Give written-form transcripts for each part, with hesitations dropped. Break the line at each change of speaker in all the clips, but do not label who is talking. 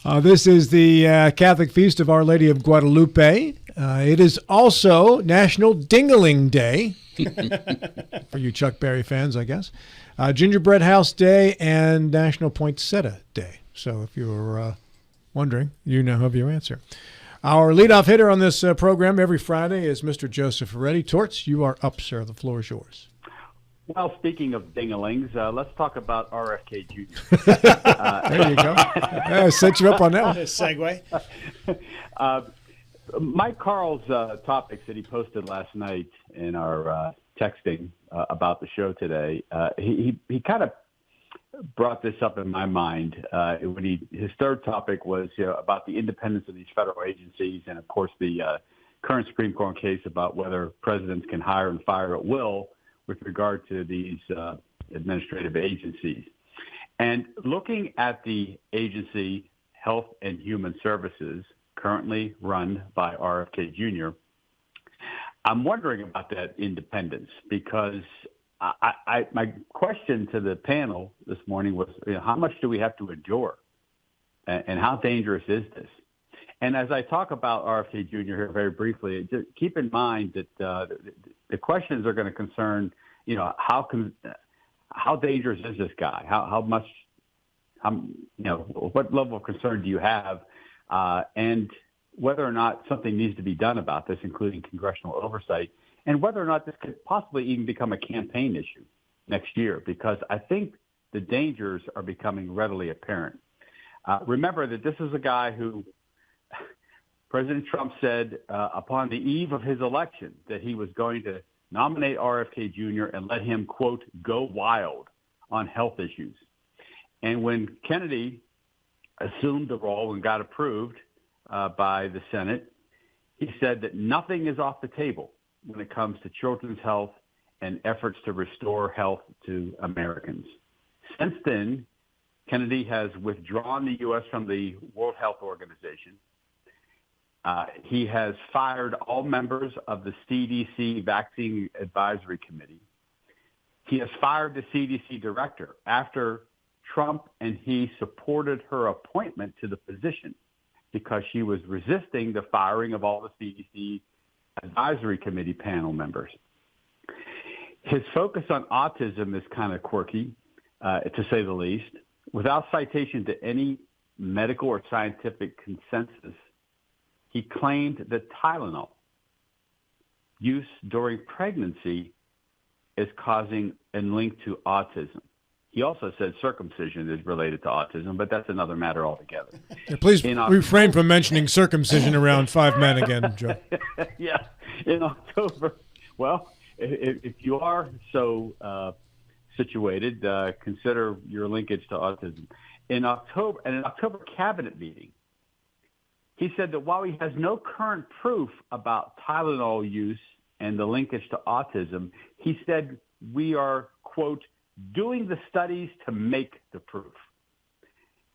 This is the Catholic feast of Our Lady of Guadalupe. It is also National Ding-a-ling Day, for you Chuck Berry fans, I guess. Gingerbread House Day and National Poinsettia Day. So if you're wondering, you now have your answer. Our leadoff hitter on this program every Friday is Mr. Joseph Ferretti. Torts, you are up, sir. The floor is yours.
Well, speaking of ding-a-lings, let's talk about RFK Jr.
There you go. I set you up on that one.
Segue.
Mike Carl's topics that he posted last night in our texting about the show today, he kind of brought this up in my mind when his third topic was about the independence of these federal agencies and, of course, the current Supreme Court case about whether presidents can hire and fire at will with regard to these administrative agencies. And looking at the agency, Health and Human Services, currently run by RFK Jr., I'm wondering about that independence because my question to the panel this morning was, how much do we have to endure and how dangerous is this? And as I talk about RFK Jr. here very briefly, just keep in mind that the questions are going to concern, how dangerous is this guy? What level of concern do you have? And whether or not something needs to be done about this, including congressional oversight, and whether or not this could possibly even become a campaign issue next year, because I think the dangers are becoming readily apparent. Remember that this is a guy who President Trump said upon the eve of his election that he was going to nominate RFK Jr. and let him, quote, go wild on health issues. And when Kennedy assumed the role and got approved by the Senate, he said that nothing is off the table when it comes to children's health and efforts to restore health to Americans. Since then, Kennedy has withdrawn the U.S. from the World Health Organization. He has fired all members of the CDC Vaccine Advisory Committee. He has fired the CDC director after Trump and he supported her appointment to the position because she was resisting the firing of all the CDC Advisory Committee panel members. His focus on autism is kind of quirky, to say the least. Without citation to any medical or scientific consensus, he claimed that Tylenol use during pregnancy is causing and linked to autism. He also said circumcision is related to autism, but that's another matter altogether.
Yeah, please refrain from mentioning circumcision around five men again, Joe.
Yeah, in October. Well, if you are so situated, consider your linkage to autism. In an October cabinet meeting, he said that while he has no current proof about Tylenol use and the linkage to autism, he said we are, quote, doing the studies to make the proof.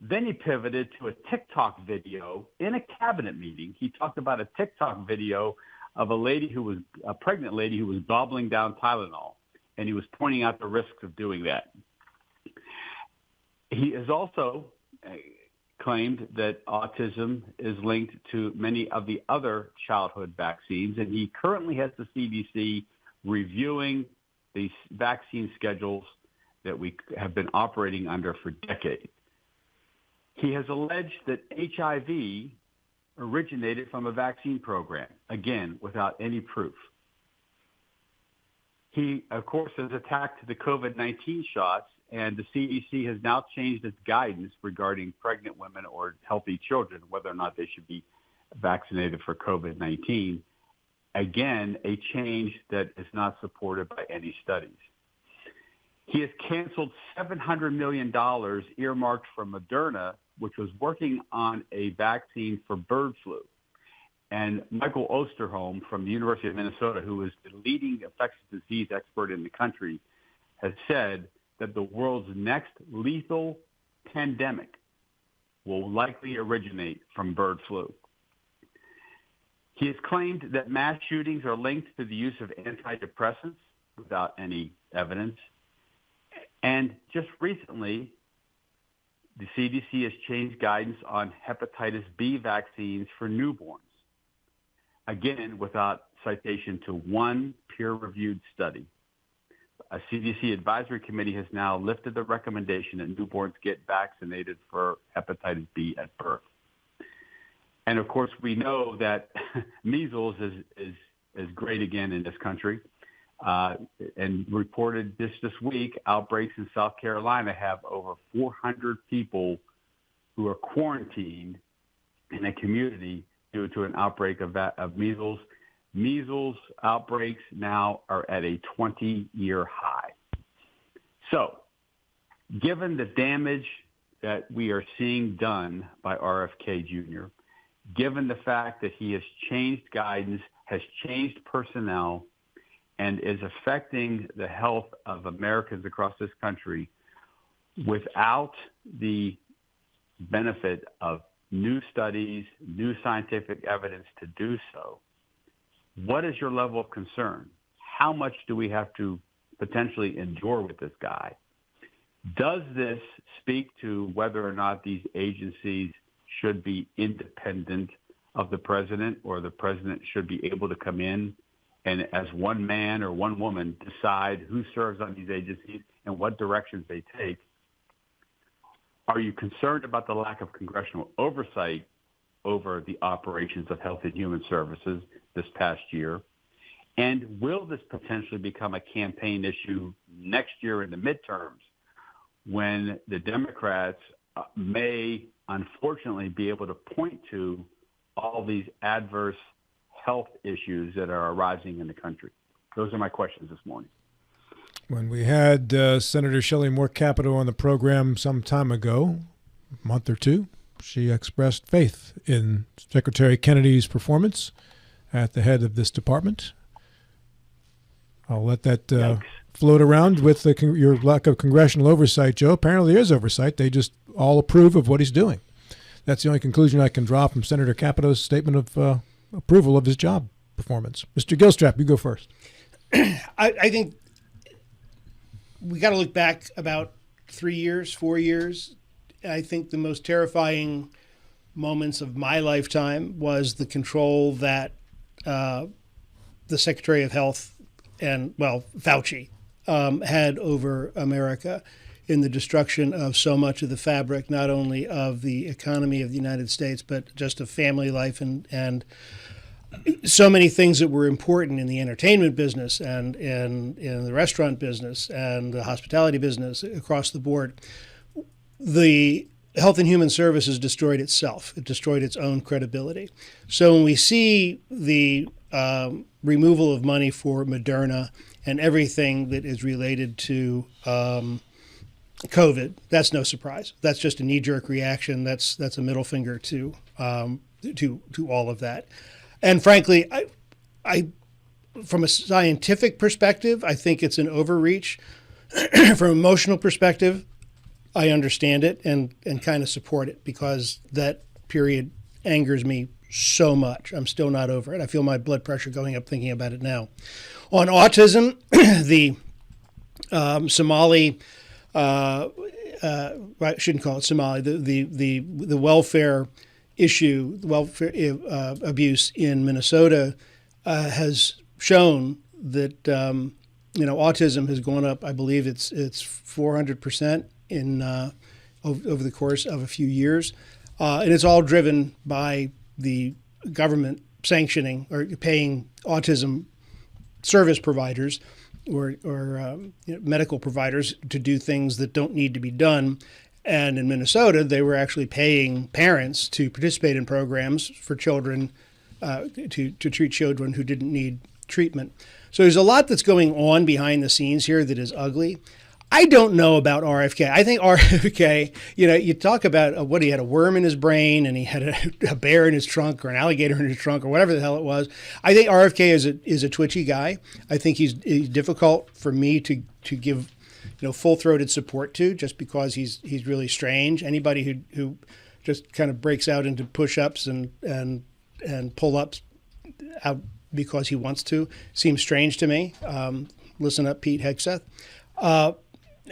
Then he pivoted to a TikTok video in a cabinet meeting. He talked about a TikTok video of a pregnant lady who was gobbling down Tylenol, and he was pointing out the risks of doing that. He has also claimed that autism is linked to many of the other childhood vaccines, and he currently has the CDC reviewing these vaccine schedules that we have been operating under for decades. He has alleged that HIV originated from a vaccine program, again, without any proof. He, of course, has attacked the COVID-19 shots, and the CDC has now changed its guidance regarding pregnant women or healthy children, whether or not they should be vaccinated for COVID-19. Again, a change that is not supported by any studies. He has canceled $700 million earmarked for Moderna, which was working on a vaccine for bird flu. And Michael Osterholm from the University of Minnesota, who is the leading infectious disease expert in the country, has said that the world's next lethal pandemic will likely originate from bird flu. He has claimed that mass shootings are linked to the use of antidepressants without any evidence. And just recently, the CDC has changed guidance on hepatitis B vaccines for newborns, again, without citation to one peer-reviewed study. A CDC advisory committee has now lifted the recommendation that newborns get vaccinated for hepatitis B at birth. And of course, we know that measles is great again in this country. And reported this week, outbreaks in South Carolina have over 400 people who are quarantined in a community due to an outbreak of measles. Measles outbreaks now are at a 20-year high. So, given the damage that we are seeing done by RFK Jr., given the fact that he has changed guidance, has changed personnel, and is affecting the health of Americans across this country without the benefit of new studies, new scientific evidence to do so, what is your level of concern? How much do we have to potentially endure with this guy? Does this speak to whether or not these agencies should be independent of the president, or the president should be able to come in and, as one man or one woman, decide who serves on these agencies and what directions they take? Are you concerned about the lack of congressional oversight over the operations of Health and Human Services this past year? And will this potentially become a campaign issue next year in the midterms, when the Democrats may unfortunately be able to point to all these adverse health issues that are arising in the country? Those are my questions this morning.
When we had Senator Shelley Moore Capito on the program some time ago, a month or two, she expressed faith in Secretary Kennedy's performance at the head of this department. I'll let that float around with your lack of congressional oversight, Joe. Apparently there is oversight. They just all approve of what he's doing. That's the only conclusion I can draw from Senator Capito's statement of approval of his job performance. Mr. Gilstrap, you go first.
I think we got to look back about 3 years, 4 years. I think the most terrifying moments of my lifetime was the control that the Secretary of Health and, well, Fauci had over America in the destruction of so much of the fabric, not only of the economy of the United States, but just of family life and so many things that were important in the entertainment business and in the restaurant business and the hospitality business across the board. The Health and Human Services destroyed itself. It destroyed its own credibility. So when we see the removal of money for Moderna and everything that is related to COVID, that's no surprise. That's just a knee-jerk reaction. That's a middle finger to all of that. And frankly, I from a scientific perspective, I think it's an overreach. From an emotional perspective, I understand it and kind of support it, because that period angers me so much. I'm still not over it. I feel my blood pressure going up thinking about it now. On autism, the Somali, I shouldn't call it Somali, the welfare issue, the welfare abuse in Minnesota has shown that autism has gone up. I believe it's 400% in over the course of a few years, and it's all driven by the government sanctioning or paying autism service providers or medical providers to do things that don't need to be done. And in Minnesota, they were actually paying parents to participate in programs for children, to treat children who didn't need treatment. So there's a lot that's going on behind the scenes here that is ugly. I don't know about RFK. I think RFK, you talk about what he had a worm in his brain and he had a bear in his trunk or an alligator in his trunk or whatever the hell it was. I think RFK is a twitchy guy. I think he's difficult for me to give full-throated support to, just because he's really strange. Anybody who just kind of breaks out into push-ups and pull-ups out because he wants to seems strange to me. Listen up, Pete Hegseth.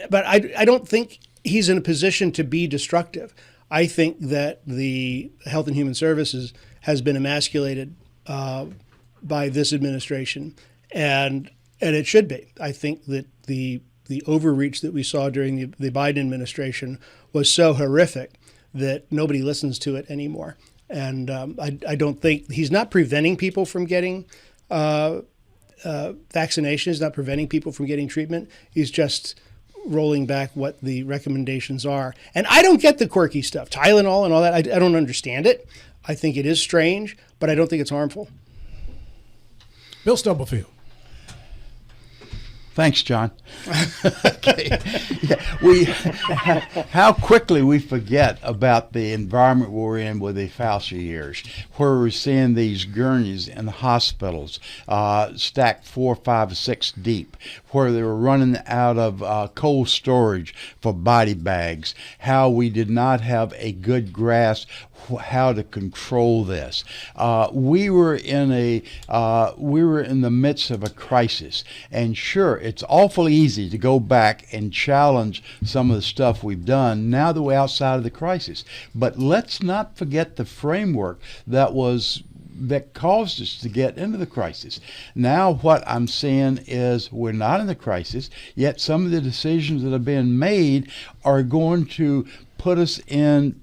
But I don't think he's in a position to be destructive. I think that the Health and Human Services has been emasculated by this administration, and it should be. I think that the overreach that we saw during the Biden administration was so horrific that nobody listens to it anymore. And I don't think he's not preventing people from getting vaccination. He's not preventing people from getting treatment. He's just rolling back what the recommendations are. And I don't get the quirky stuff, Tylenol and all that. I don't understand it. I think it is strange, but I don't think it's harmful.
Bill Stubblefield.
Thanks, John. Okay. How quickly we forget about the environment we're in with the Fauci years, where we're seeing these gurneys in the hospitals stacked 4, 5, 6 deep, where they were running out of cold storage for body bags, how we did not have a good grasp how to control this. We were in the midst of a crisis, and sure, it's awful easy to go back and challenge some of the stuff we've done now that we're outside of the crisis. But let's not forget the framework that caused us to get into the crisis. Now what I'm seeing is we're not in the crisis, yet some of the decisions that are being made are going to put us in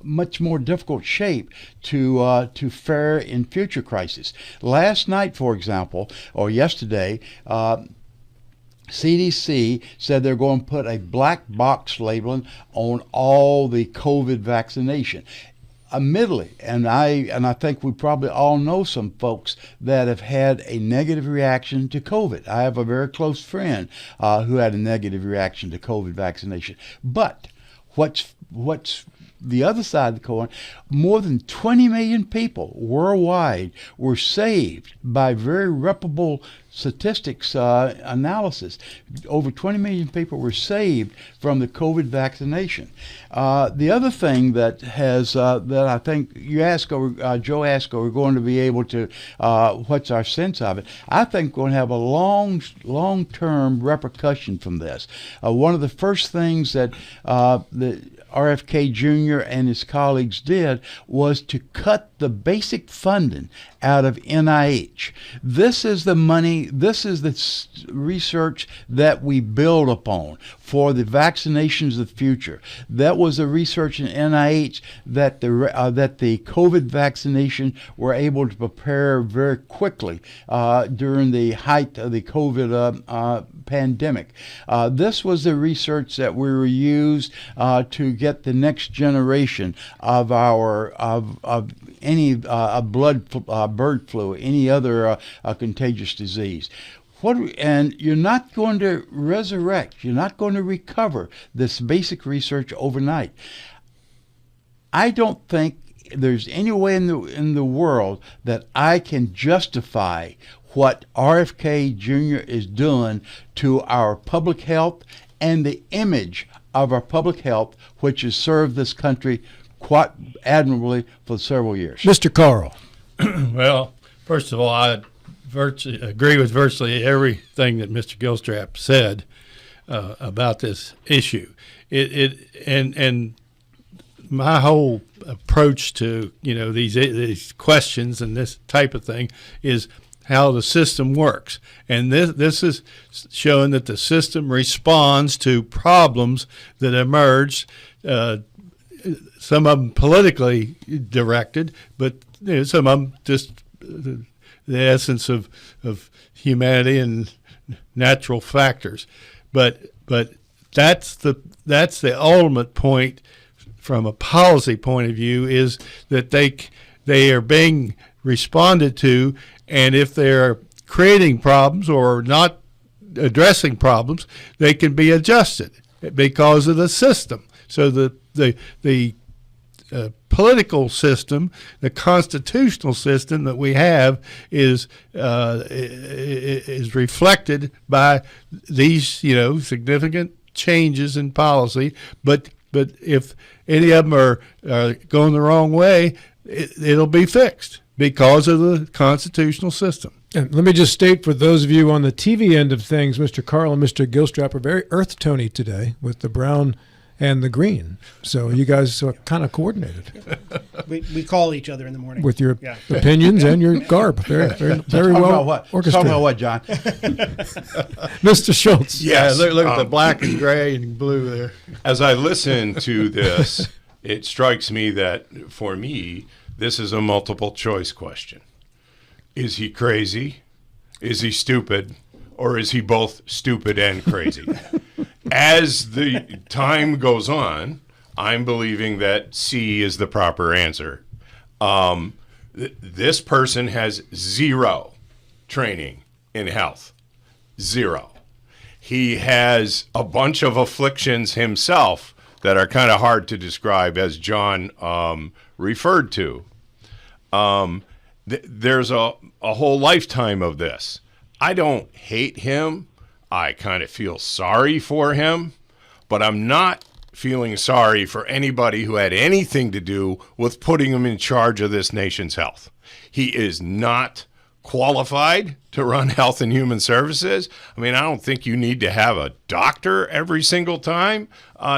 much more difficult shape to fare in future crises. Last night, for example, or yesterday, CDC said they're going to put a black box labeling on all the COVID vaccination. Admittedly, and I think we probably all know some folks that have had a negative reaction to COVID. I have a very close friend who had a negative reaction to COVID vaccination. But what's the other side of the coin, more than 20 million people worldwide were saved by very reputable statistics analysis. Over 20 million people were saved from the COVID vaccination. The other thing that I think you asked, or Joe asked, are we going to be able to, what's our sense of it? I think we're going to have a long-term repercussion from this. One of the first things that the RFK Jr. and his colleagues did was to cut the basic funding out of NIH. This is the money, this is the research that we build upon for the vaccinations of the future. That was the research in NIH that the COVID vaccination were able to prepare very quickly during the height of the COVID pandemic. This was the research that we were used to get the next generation of any bird flu, any other contagious disease. And you're not going to resurrect, you're not going to recover this basic research overnight. I don't think there's any way in the world that I can justify what RFK Jr. is doing to our public health and the image of our public health, which has served this country quite admirably for several years.
Mr. Carl.
Well, first of all, I agree with virtually everything that Mr. Gilstrap said about this issue. And my whole approach to these questions and this type of thing is how the system works. And this is showing that the system responds to problems that emerge, some of them politically directed, but some of them just the essence of humanity and natural factors. But that's the ultimate point from a policy point of view, is that they are being responded to, and if they're creating problems or not addressing problems, they can be adjusted because of the system. So the political system, the constitutional system that we have is reflected by these significant changes in policy. But if any of them are going the wrong way, it'll be fixed because of the constitutional system.
And let me just state for those of you on the TV end of things, Mr. Carl and Mr. Gilstrap are very earth-tony today with the brown and the green. So you guys are kind of coordinated
We call each other in the morning.
with your
Yeah.
opinions and your garb. Very well
Talking about what, John?
Mr. Schultz.
Yeah, look at the black and gray and blue there.
As I listen to this, it strikes me that for me, this is a multiple choice question. Is he crazy? Is he stupid? Or is he both stupid and crazy? As the time goes on, I'm believing that C is the proper answer. This person has zero training in health. Zero. He has a bunch of afflictions himself that are kind of hard to describe, as John referred to. There's a whole lifetime of this. I don't hate him. I kind of feel sorry for him, but I'm not feeling sorry for anybody who had anything to do with putting him in charge of this nation's health. He is not qualified to run Health and Human Services. I mean, I don't think you need to have a doctor every single time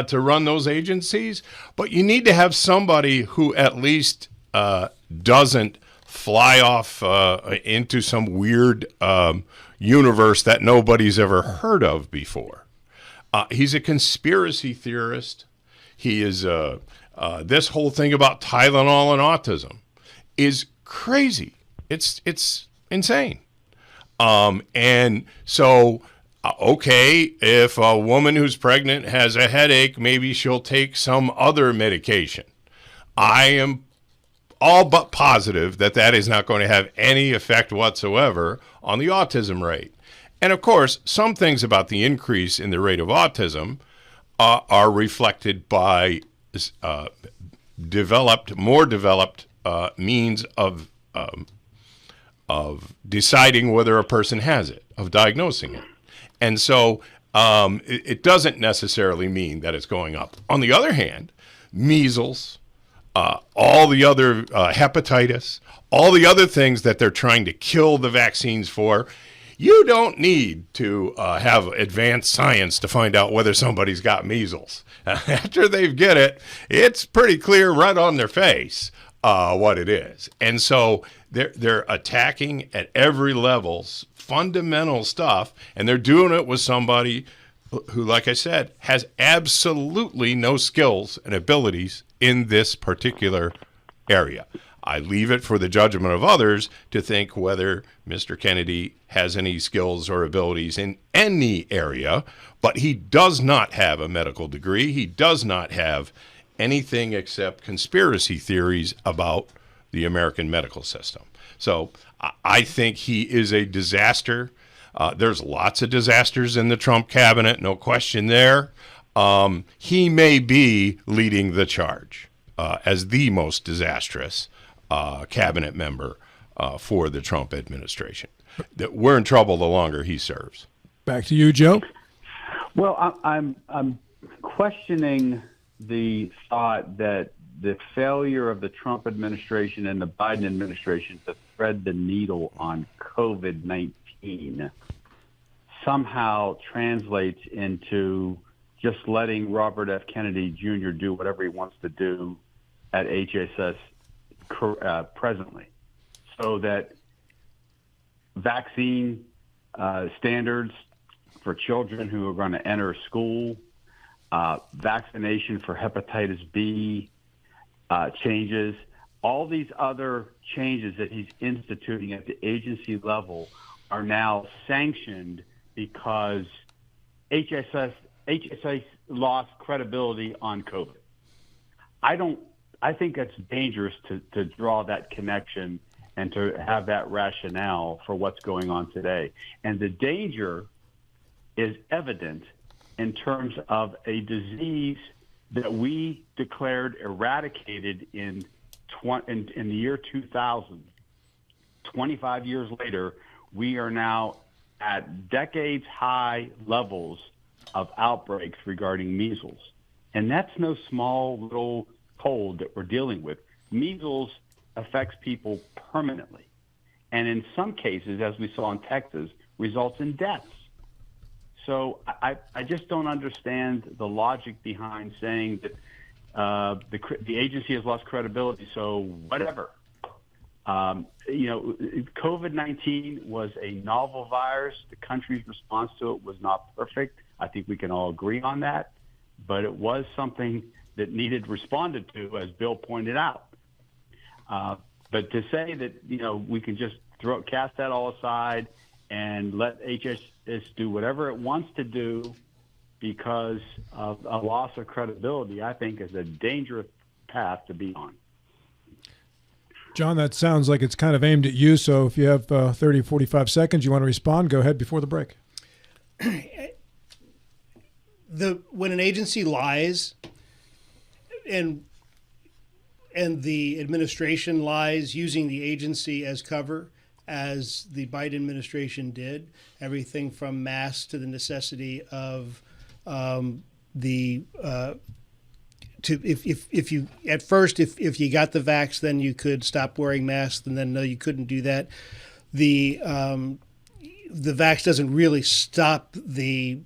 to run those agencies, but you need to have somebody who at least doesn't fly off into some weird universe that nobody's ever heard of before. He's a conspiracy theorist. He is this whole thing about Tylenol and autism is crazy. It's insane. And so, okay, if a woman who's pregnant has a headache, maybe she'll take some other medication. I am all but positive that that is not going to have any effect whatsoever on the autism rate. And of course, some things about the increase in the rate of autism are reflected by more developed means of deciding whether a person has it, of diagnosing it. And so it doesn't necessarily mean that it's going up. On the other hand, measles, all the other hepatitis, all the other things that they're trying to kill the vaccines for, you don't need to have advanced science to find out whether somebody's got measles. After they get it, it's pretty clear right on their face what it is. And so they're attacking at every level fundamental stuff, and they're doing it with somebody who, like I said, has absolutely no skills and abilities in this particular area. I leave it for the judgment of others to think whether Mr. Kennedy has any skills or abilities in any area, but he does not have a medical degree. He does not have anything except conspiracy theories about the American medical system. So I think he is a disaster. There's lots of disasters in the Trump cabinet, no question there. He may be leading the charge as the most disastrous cabinet member for the Trump administration. We're in trouble the longer he serves.
Back to you, Joe.
Well, I'm questioning the thought that the failure of the Trump administration and the Biden administration to thread the needle on COVID-19 somehow translates into just letting Robert F. Kennedy Jr. do whatever he wants to do at HHS presently, so that vaccine standards for children who are going to enter school, vaccination for hepatitis B changes, all these other changes that he's instituting at the agency level are now sanctioned because HHS lost credibility on COVID. I think that's dangerous to draw that connection and to have that rationale for what's going on today. And the danger is evident in terms of a disease that we declared eradicated in the year 2000. 25 years later, we are now at decades-high levels of outbreaks regarding measles. And that's no small little cold that we're dealing with. Measles affects people permanently. And in some cases, as we saw in Texas, results in deaths. So I just don't understand the logic behind saying that the agency has lost credibility. So whatever. COVID-19 was a novel virus. The country's response to it was not perfect. I think we can all agree on that. But it was something that needed responded to, as Bill pointed out. But to say that, we can just cast that all aside and let HHS do whatever it wants to do because of a loss of credibility, I think is a dangerous path to be on.
John, that sounds like it's kind of aimed at you. So if you have 30, 45 seconds, you want to respond, go ahead before the break.
When an agency lies and the administration lies using the agency as cover, as the Biden administration did, everything from masks to the necessity of if you got the vax, then you could stop wearing masks, and then no, you couldn't do that. The vax doesn't really stop the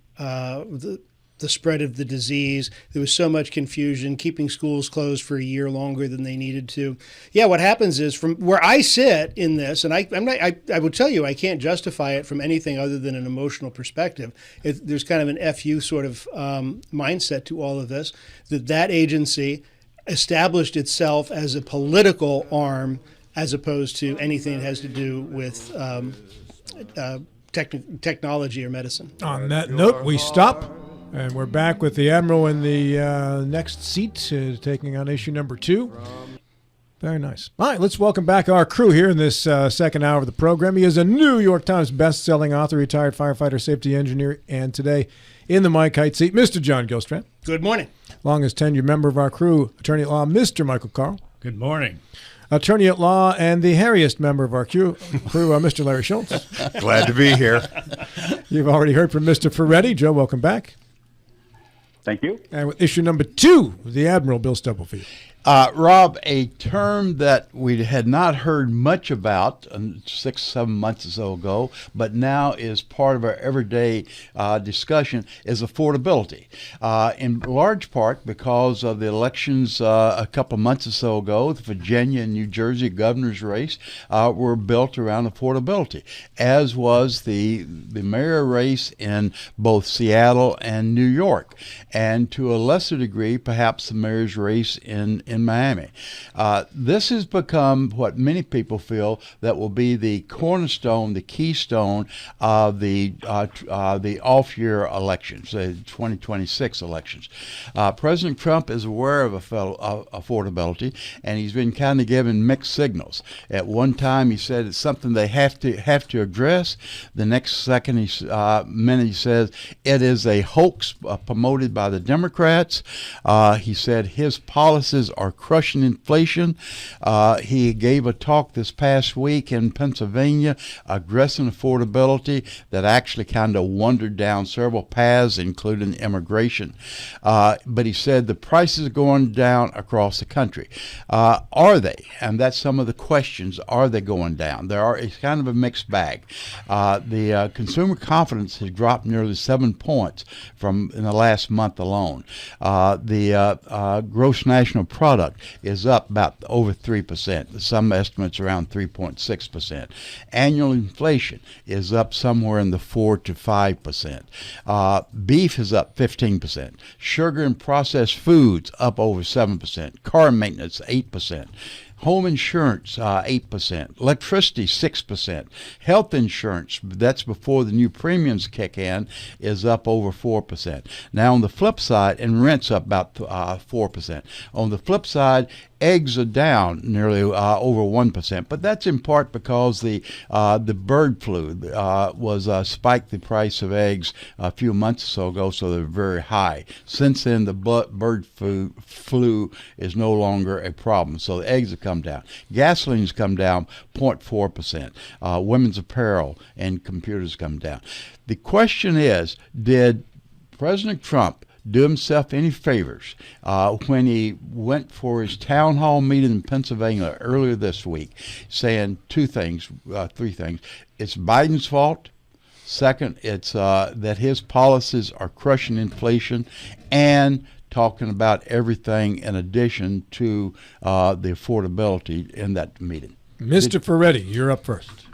spread of the disease. There was so much confusion, keeping schools closed for a year longer than they needed to. Yeah, what happens is, from where I sit in this, and I will tell you, I can't justify it from anything other than an emotional perspective. There's kind of an FU sort of mindset to all of this, that agency established itself as a political arm as opposed to anything that has to do with technology or medicine.
On that note, we stop. And we're back with the Admiral in the next seat, taking on issue number 2. Very nice. All right, let's welcome back our crew here in this second hour of the program. He is a New York Times best-selling author, retired firefighter, safety engineer, and today in the Mike Height seat, Mr. John Gilstrap.
Good morning.
Longest tenured member of our crew, attorney at law, Mr. Michael Carl.
Good morning.
Attorney at law and the hairiest member of our crew, Mr. Larry Schultz.
Glad to be here.
You've already heard from Mr. Ferretti. Joe, welcome back.
Thank you.
And with issue number 2, the Admiral, Bill Stubblefield.
Rob, a term that we had not heard much about 6-7 months or so ago, but now is part of our everyday discussion, is affordability. In large part because of the elections a couple of months or so ago, the Virginia and New Jersey governor's race were built around affordability, as was the mayor race in both Seattle and New York, and to a lesser degree, perhaps the mayor's race in Miami. This has become what many people feel that will be the cornerstone, the keystone of the off-year elections, the 2026 elections. President Trump is aware of affordability, and he's been kind of giving mixed signals. At one time, he said it's something they have to address. The next minute, he says it is a hoax promoted by the Democrats. He said his policies are crushing inflation. He gave a talk this past week in Pennsylvania addressing affordability that actually kind of wandered down several paths, including immigration. But he said the prices are going down across the country. Are they? And that's some of the questions. Are they going down? It's kind of a mixed bag. The consumer confidence has dropped nearly 7 points in the last month alone. The gross national product is up about over 3%. Some estimates around 3.6%. Annual inflation is up somewhere in the 4 to 5%. Beef is up 15%. Sugar and processed foods up over 7%. Car maintenance 8%. Home insurance, 8%. Electricity, 6%. Health insurance, that's before the new premiums kick in, is up over 4%. Now, on the flip side, and rent's up about 4%. On the flip side, eggs are down nearly over 1%, but that's in part because the bird flu spiked the price of eggs a few months or so ago, so they're very high. Since then, the bird flu is no longer a problem, so the eggs have come down. Gasoline's come down 0.4%. Women's apparel and computers come down. The question is, did President Trump do himself any favors when he went for his town hall meeting in Pennsylvania earlier this week, saying three things. It's Biden's fault, Second, it's that his policies are crushing inflation and talking about everything in addition to the affordability in that meeting.
Mr. Ferretti, you're up first.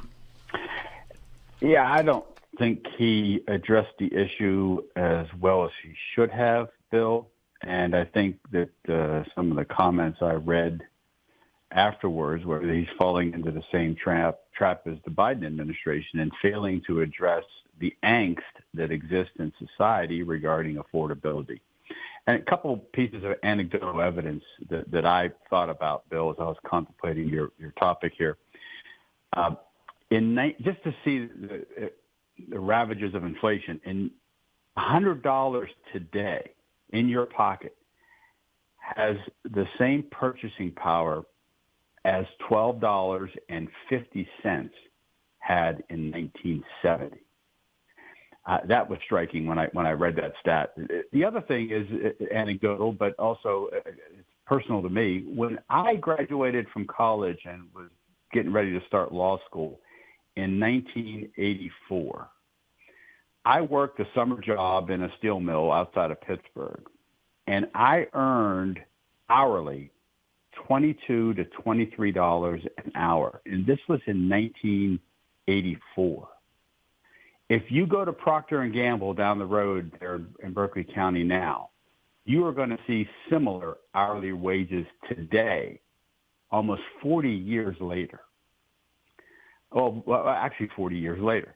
Yeah, I don't think he addressed the issue as well as he should have, Bill. And I think that some of the comments I read afterwards, where he's falling into the same trap as the Biden administration and failing to address the angst that exists in society regarding affordability. And a couple pieces of anecdotal evidence that I thought about, Bill, as I was contemplating your topic here. Just to see the ravages of inflation, in $100 today in your pocket has the same purchasing power as $12.50 had in 1970. That was striking when I read that stat. The other thing is anecdotal, but also it's personal to me. When I graduated from college and was getting ready to start law school in 1984, I worked a summer job in a steel mill outside of Pittsburgh, and I earned hourly $22 to $23 an hour, and this was in 1984. If you go to Procter & Gamble down the road there in Berkeley County now, you are going to see similar hourly wages today, almost 40 years later. Oh, well, actually 40 years later.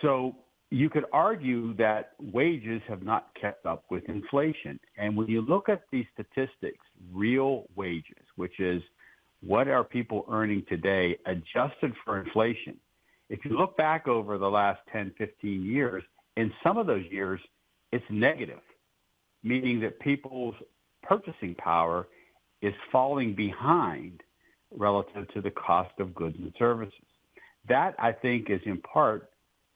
So you could argue that wages have not kept up with inflation. And when you look at these statistics, real wages, which is what are people earning today adjusted for inflation, if you look back over the last 10, 15 years, in some of those years, it's negative, meaning that people's purchasing power is falling behind relative to the cost of goods and services. That, I think, is in part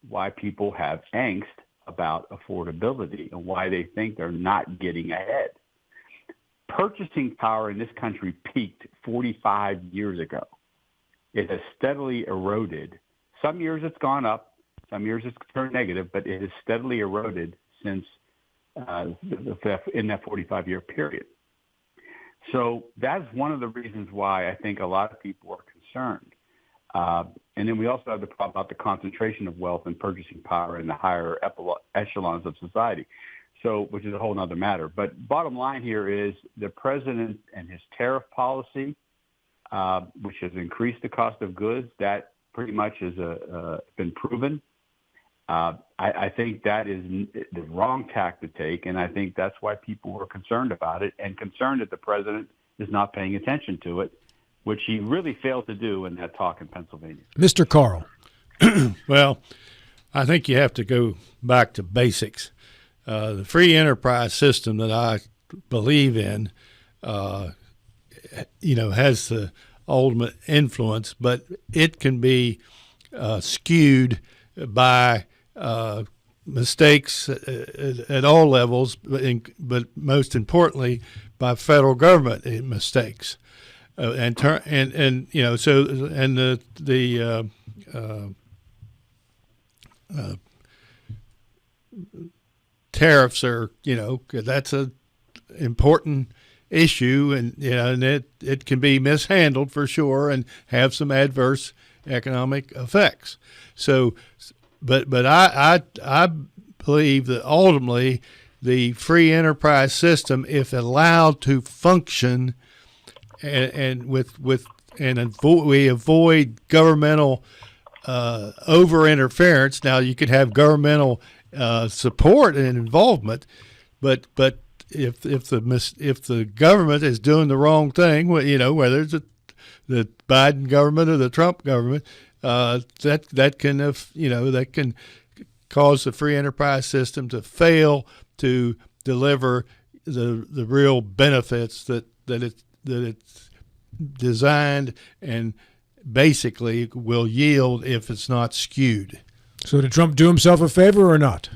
why people have angst about affordability and why they think they're not getting ahead. Purchasing power in this country peaked 45 years ago. It has steadily eroded. Some years it's gone up, some years it's turned negative, but it has steadily eroded since in that 45-year period. So that's one of the reasons why I think a lot of people are concerned. And then we also have the problem about the concentration of wealth and purchasing power in the higher echelons of society, so which is a whole other matter. But bottom line here is the president and his tariff policy, which has increased the cost of goods, that pretty much has been proven. I think that is the wrong tack to take, and I think that's why people are concerned about it and concerned that the president is not paying attention to it, which he really failed to do in that talk in Pennsylvania.
Mr. Carl.
Well, I think you have to go back to basics. The free enterprise system that I believe in, has the ultimate influence, but it can be skewed by mistakes at all levels, but most importantly, by federal government mistakes. Tariffs are, that's a important issue, and it can be mishandled for sure and have some adverse economic effects. So, but I believe that ultimately the free enterprise system, if allowed to function, we avoid governmental over interference. Now you could have governmental support and involvement, but if the government is doing the wrong thing, whether it's the Biden government or the Trump government, that can cause the free enterprise system to fail to deliver the real benefits that it's designed and basically will yield if it's not skewed.
So did Trump do himself a favor or not?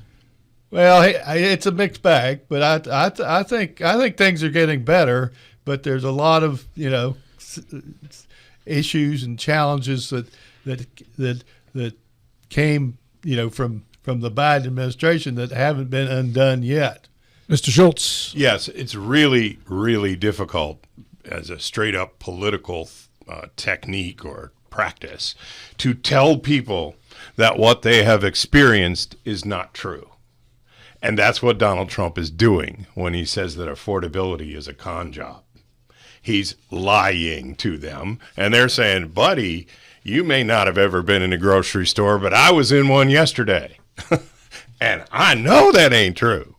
Well, it's a mixed bag, but I think things are getting better. But there's a lot of issues and challenges that came from the Biden administration that haven't been undone yet.
Mr. Schultz.
Yes, it's really, really difficult as a straight up political technique or practice to tell people that what they have experienced is not true. And that's what Donald Trump is doing when he says that affordability is a con job. He's lying to them, and they're saying, buddy, you may not have ever been in a grocery store, but I was in one yesterday. And I know that ain't true.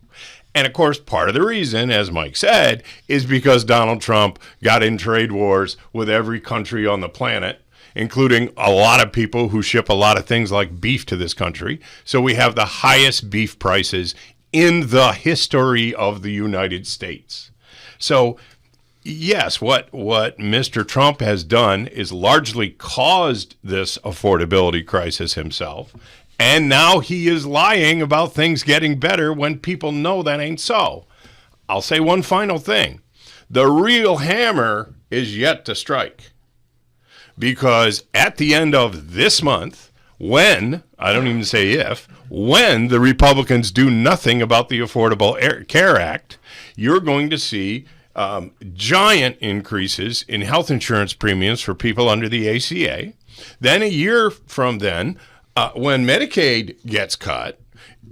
And of course, part of the reason, as Mike said, is because Donald Trump got in trade wars with every country on the planet, including a lot of people who ship a lot of things like beef to this country. So we have the highest beef prices in the history of the United States. So yes, what Mr. Trump has done is largely caused this affordability crisis himself. And now he is lying about things getting better when people know that ain't so. I'll say one final thing. The real hammer is yet to strike. Because at the end of this month, when, I don't even say if, when the Republicans do nothing about the Affordable Care Act, you're going to see giant increases in health insurance premiums for people under the ACA. Then a year from then, when Medicaid gets cut,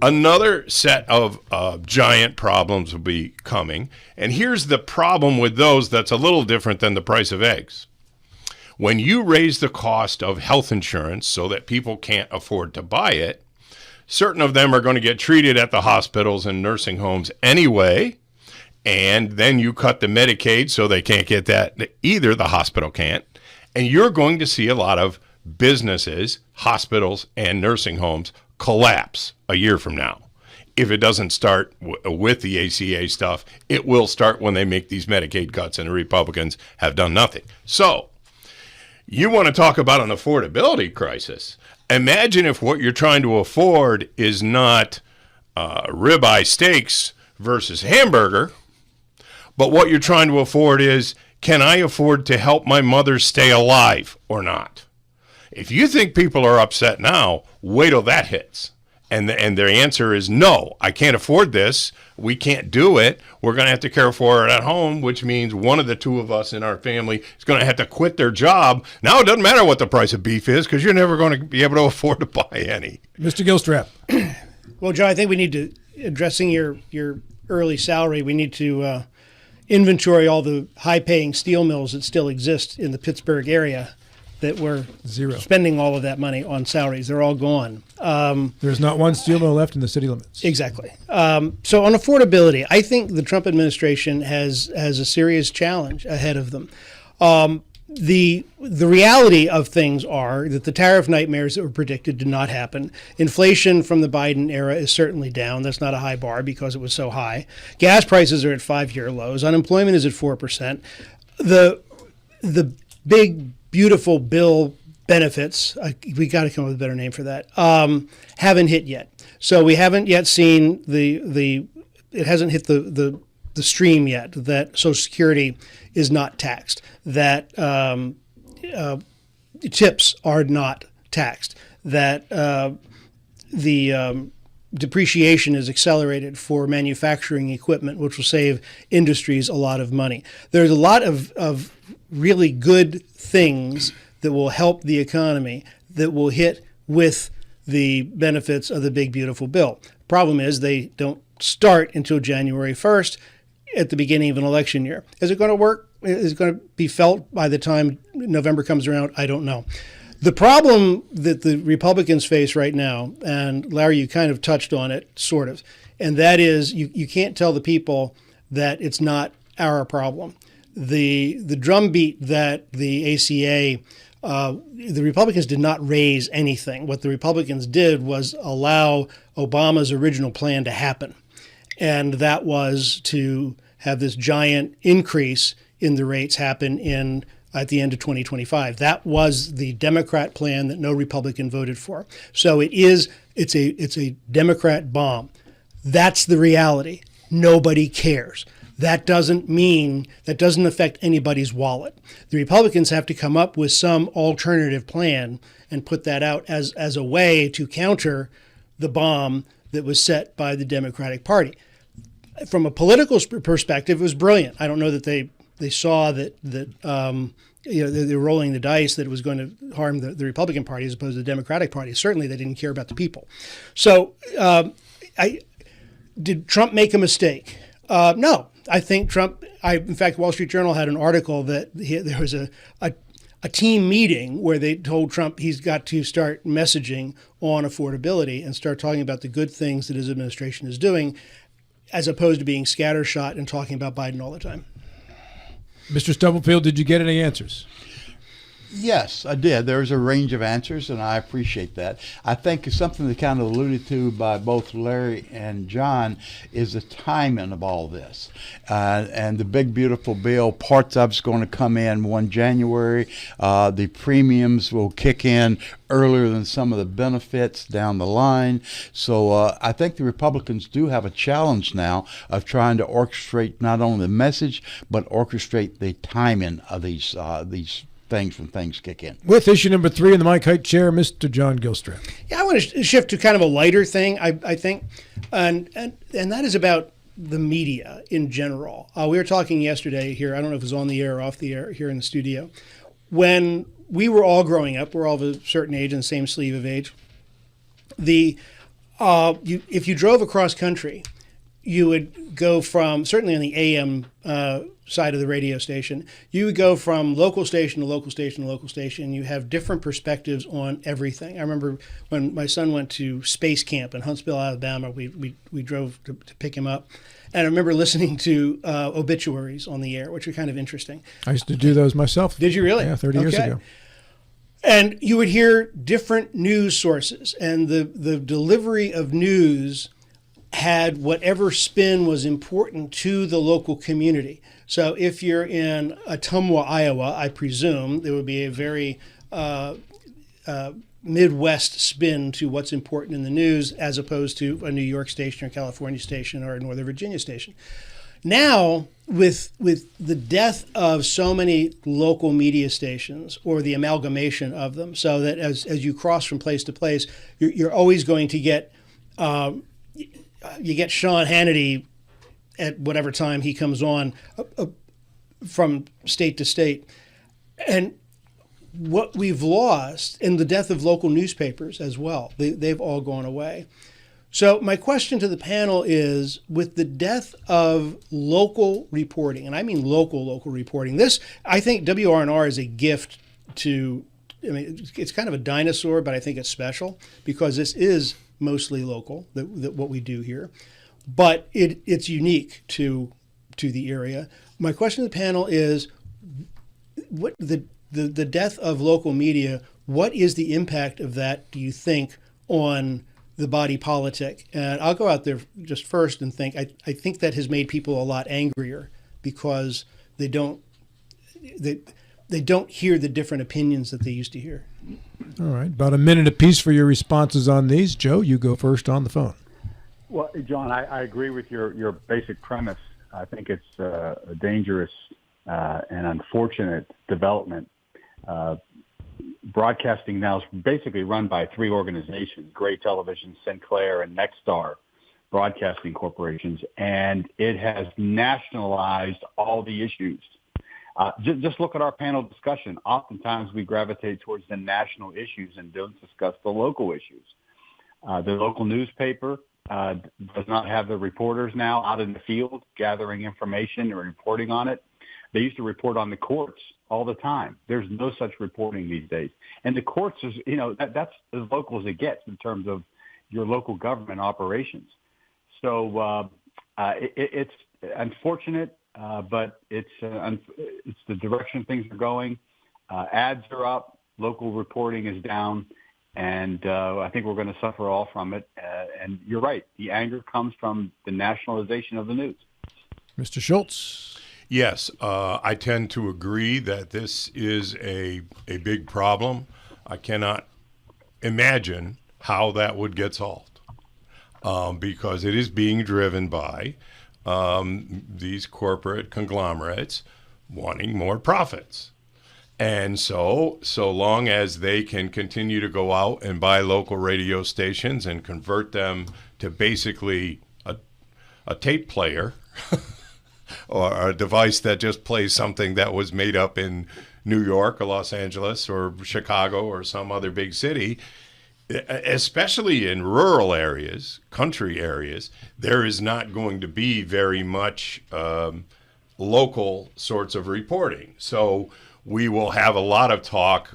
another set of giant problems will be coming. And here's the problem with those that's a little different than the price of eggs. When you raise the cost of health insurance so that people can't afford to buy it, certain of them are going to get treated at the hospitals and nursing homes anyway. And then you cut the Medicaid so they can't get that either, the hospital can't. And you're going to see a lot of businesses, hospitals, and nursing homes collapse a year from now. If it doesn't start with the ACA stuff, it will start when they make these Medicaid cuts, and the Republicans have done nothing. So you want to talk about an affordability crisis. Imagine if what you're trying to afford is not ribeye steaks versus hamburger, but what you're trying to afford is, can I afford to help my mother stay alive or not? If you think people are upset now, wait till that hits. And their answer is, no, I can't afford this. We can't do it. We're going to have to care for it at home, which means one of the two of us in our family is going to have to quit their job. Now it doesn't matter what the price of beef is because you're never going to be able to afford to buy any.
Mr. Gilstrap.
Well, John, I think we need to, addressing your early salary, we need to inventory all the high-paying steel mills that still exist in the Pittsburgh area that were spending all of that money on salaries. They're all gone.
There's not one steel mill left in the city limits.
Exactly. So on affordability, I think the Trump administration has a serious challenge ahead of them. The reality of things are that the tariff nightmares that were predicted did not happen. Inflation from the Biden era is certainly down. That's not a high bar because it was so high. Gas prices are at 5-year lows. Unemployment is at 4%. The big, beautiful bill benefits, we got to come up with a better name for that, haven't hit yet. So we haven't yet seen it hasn't hit the stream yet that Social Security is not taxed, that tips are not taxed, that the depreciation is accelerated for manufacturing equipment, which will save industries a lot of money. There's a lot of really good things that will help the economy that will hit with the benefits of the big, beautiful bill. Problem is they don't start until January 1st at the beginning of an election year. Is it going to work? Is it going to be felt by the time November comes around? I don't know. The problem that the Republicans face right now, and Larry, you kind of touched on it, sort of, and that is you can't tell the people that it's not our problem. The drumbeat that the ACA, the Republicans did not raise anything. What the Republicans did was allow Obama's original plan to happen, and that was to have this giant increase in the rates happen at the end of 2025. That was the Democrat plan that no Republican voted for. So it's a Democrat bomb. That's the reality. Nobody cares. that doesn't affect anybody's wallet. The Republicans have to come up with some alternative plan and put that out as a way to counter the bomb that was set by the Democratic Party. From a political perspective, it was brilliant. I don't know that they saw that they were rolling the dice that it was going to harm the Republican Party as opposed to the Democratic Party. Certainly, they didn't care about the people. So, did Trump make a mistake? No. I think Trump. In fact, Wall Street Journal had an article that there was a team meeting where they told Trump he's got to start messaging on affordability and start talking about the good things that his administration is doing, as opposed to being scattershot and talking about Biden all the time.
Mr. Stubblefield, did you get any answers?
Yes, I did. There's a range of answers, and I appreciate that. I think something that kind of alluded to by both Larry and John is the timing of all this. And the big, beautiful bill, parts of it's going to come in 1 January. The premiums will kick in earlier than some of the benefits down the line. So I think the Republicans do have a challenge now of trying to orchestrate not only the message, but orchestrate the timing of these things when things kick in.
With issue number 3 in the Mike Height chair, Mr. John Gilstrap.
Yeah, I want to shift to kind of a lighter thing, I think, and that is about the media in general. We were talking yesterday here, I don't know if it was on the air or off the air here in the studio, when we were all growing up, we're all of a certain age and the same sleeve of age, if you drove across country, you would go from, certainly on the AM side of the radio station, you would go from local station to local station to local station. You have different perspectives on everything. I remember when my son went to space camp in Huntsville, Alabama, we drove to pick him up. And I remember listening to obituaries on the air, which are kind of interesting.
I used to do those myself.
Did you really?
Yeah, 30 years ago.
And you would hear different news sources, and the delivery of news had whatever spin was important to the local community. So if you're in Ottumwa, Iowa, I presume there would be a very Midwest spin to what's important in the news as opposed to a New York station or California station or a Northern Virginia station. Now, with the death of so many local media stations or the amalgamation of them, so that as you cross from place to place, you're always going to get you get Sean Hannity at whatever time he comes on from state to state. And what we've lost, and the death of local newspapers as well, they've all gone away. So my question to the panel is, with the death of local reporting, and I mean local reporting, this, I think WRNR is a gift to, I mean, it's kind of a dinosaur, but I think it's special because this is mostly local, that what we do here, but it's unique to the area. My question to the panel is, what the death of local media, what is the impact of that, do you think, on the body politic? And I'll go out there just first and think, I think that has made people a lot angrier because they don't hear the different opinions that they used to hear.
All right, about a minute apiece for your responses on these. Joe, you go first on the phone.
Well, John, I agree with your basic premise. I think it's a dangerous and unfortunate development. Broadcasting now is basically run by 3 organizations, Gray Television, Sinclair, and Nexstar Broadcasting Corporations, and it has nationalized all the issues. Just look at our panel discussion. Oftentimes we gravitate towards the national issues and don't discuss the local issues. The local newspaper does not have the reporters now out in the field gathering information or reporting on it. They used to report on the courts all the time. There's no such reporting these days. And the courts is, that's as local as it gets in terms of your local government operations. So it's unfortunate, but it's the direction things are going. Ads are up, local reporting is down, and I think we're going to suffer all from it. And you're right, the anger comes from the nationalization of the news.
Mr. Schultz.
Yes, I tend to agree that this is a big problem. I cannot imagine how that would get solved because it is being driven by these corporate conglomerates wanting more profits. And so long as they can continue to go out and buy local radio stations and convert them to basically a tape player or a device that just plays something that was made up in New York or Los Angeles or Chicago or some other big city, especially in rural areas, country areas, there is not going to be very much local sorts of reporting. So we will have a lot of talk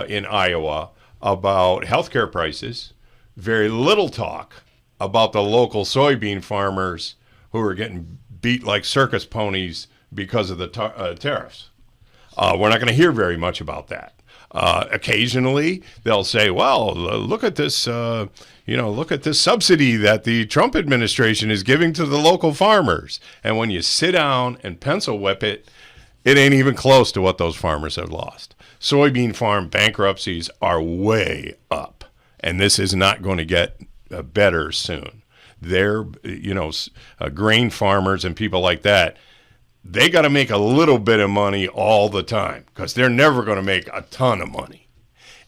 in Iowa about healthcare prices, very little talk about the local soybean farmers who are getting beat like circus ponies because of the tariffs. We're not going to hear very much about that. Occasionally, they'll say, "Well, look at this, look at this subsidy that the Trump administration is giving to the local farmers." And when you sit down and pencil whip it, it ain't even close to what those farmers have lost. Soybean farm bankruptcies are way up, and this is not going to get better soon. They're, grain farmers and people like that, they got to make a little bit of money all the time because they're never going to make a ton of money.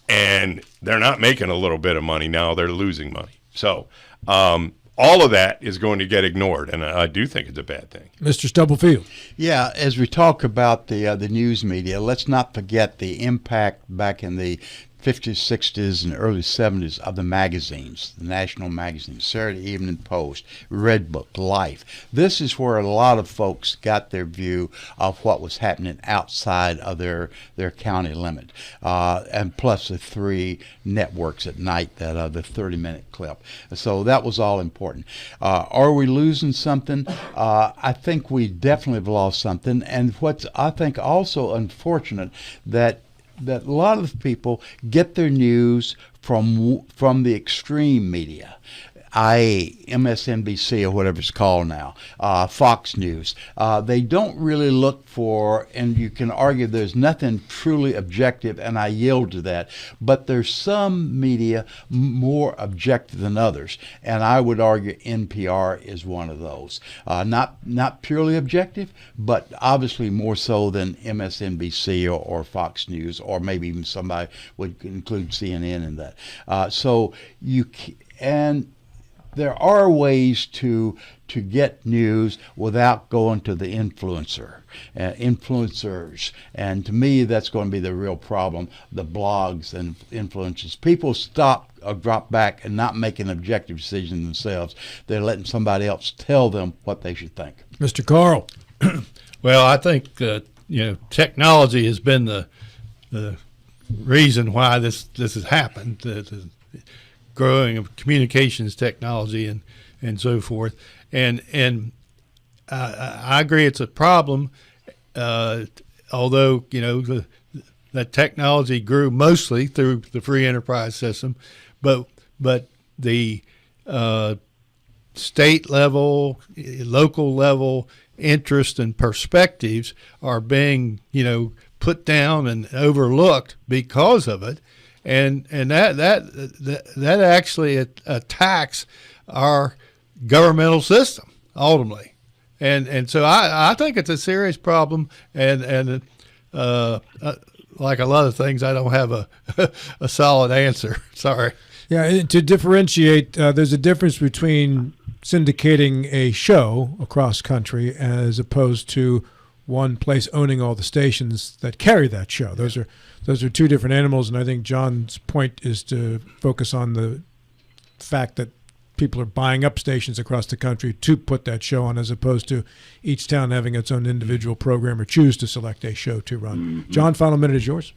And they're not making a little bit of money now. They're losing money. So all of that is going to get ignored, and I do think it's a bad thing.
Mr. Stubblefield.
Yeah, as we talk about the news media, let's not forget the impact back in the 50s, 60s, and early 70s of the magazines, the national magazines, Saturday Evening Post, Red Book, Life. This is where a lot of folks got their view of what was happening outside of their county limit. And plus the 3 networks at night, that the 30-minute clip. So that was all important. Are we losing something? I think we definitely have lost something. And what's, I think, also unfortunate that a lot of people get their news from the extreme media, i.e. MSNBC or whatever it's called now, Fox News. They don't really look for, and you can argue there's nothing truly objective, and I yield to that, but there's some media more objective than others, and I would argue NPR is one of those. Not purely objective, but obviously more so than MSNBC or Fox News, or maybe even somebody would include CNN in that. There are ways to get news without going to the influencers. And to me, that's going to be the real problem, the blogs and influencers. People stop or drop back and not make an objective decision themselves. They're letting somebody else tell them what they should think.
Mr. Carl.
Well, I think technology has been the reason why this has happened. The growing of communications technology and so forth, and I agree it's a problem. Although that technology grew mostly through the free enterprise system, but the state level, local level interest and perspectives are being put down and overlooked because of it. And that actually attacks our governmental system ultimately, and so I think it's a serious problem. And like a lot of things, I don't have a solid answer. Sorry.
Yeah, to differentiate, there's a difference between syndicating a show across country as opposed to one place owning all the stations that carry that show. Those are 2 different animals, and I think John's point is to focus on the fact that people are buying up stations across the country to put that show on, as opposed to each town having its own individual program or choose to select a show to run. Mm-hmm. John, final minute is yours.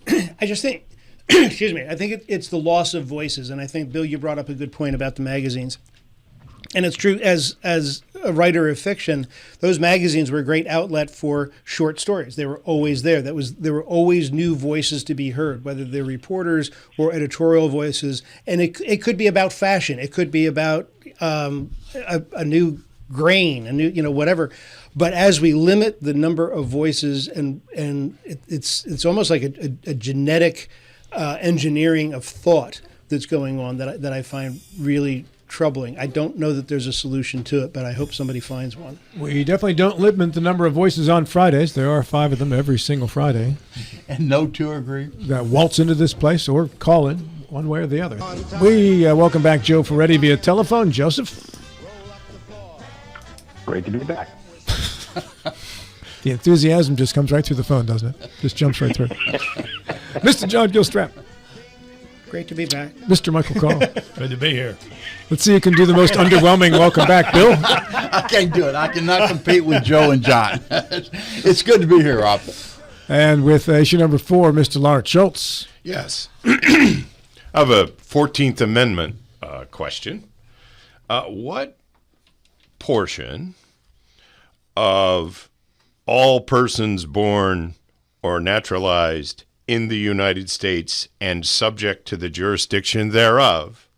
I just think, excuse me, I think it's the loss of voices, and I think, Bill, you brought up a good point about the magazines. And it's true, as a writer of fiction, those magazines were a great outlet for short stories. They were always there. There were always new voices to be heard, whether they're reporters or editorial voices. And it could be about fashion. It could be about a new grain, a new whatever. But as we limit the number of voices, and it's almost like a genetic engineering of thought that's going on that I find really troubling. I don't know that there's a solution to it, but I hope somebody finds one.
We definitely don't limit the number of voices on Fridays. There are 5 of them every single Friday
And no two agree.
that waltz into this place or call in one way or the other. We welcome back Joe Ferretti via telephone. Joseph?
Great to be back.
The enthusiasm just comes right through the phone, doesn't it? Just jumps right through. Mr. John Gilstrap.
Great to be back.
Mr. Michael Carl.
Good to be here.
Let's see who can do the most underwhelming welcome back, Bill.
I can't do it. I cannot compete with Joe and John. It's good to be here, Rob.
And with issue number 4, Mr. Lawrence Schultz.
Yes. I have a 14th Amendment question. What portion of all persons born or naturalized in the United States and subject to the jurisdiction thereof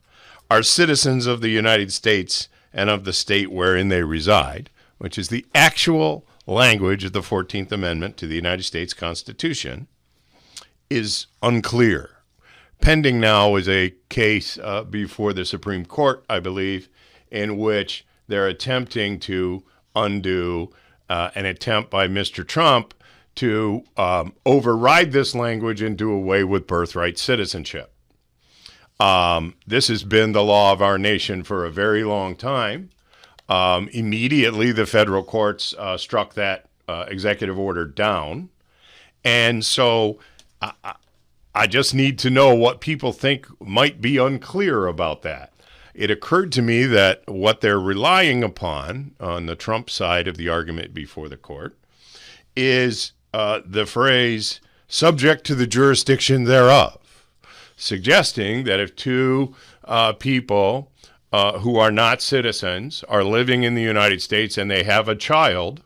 are citizens of the United States and of the state wherein they reside, which is the actual language of the 14th Amendment to the United States Constitution, is unclear. Pending now is a case before the Supreme Court, I believe, in which they're attempting to undo an attempt by Mr. Trump to override this language and do away with birthright citizenship. This has been the law of our nation for a very long time. Immediately, the federal courts struck that executive order down. And so I just need to know what people think might be unclear about that. It occurred to me that what they're relying upon on the Trump side of the argument before the court is the phrase subject to the jurisdiction thereof, suggesting that if two people who are not citizens are living in the United States and they have a child,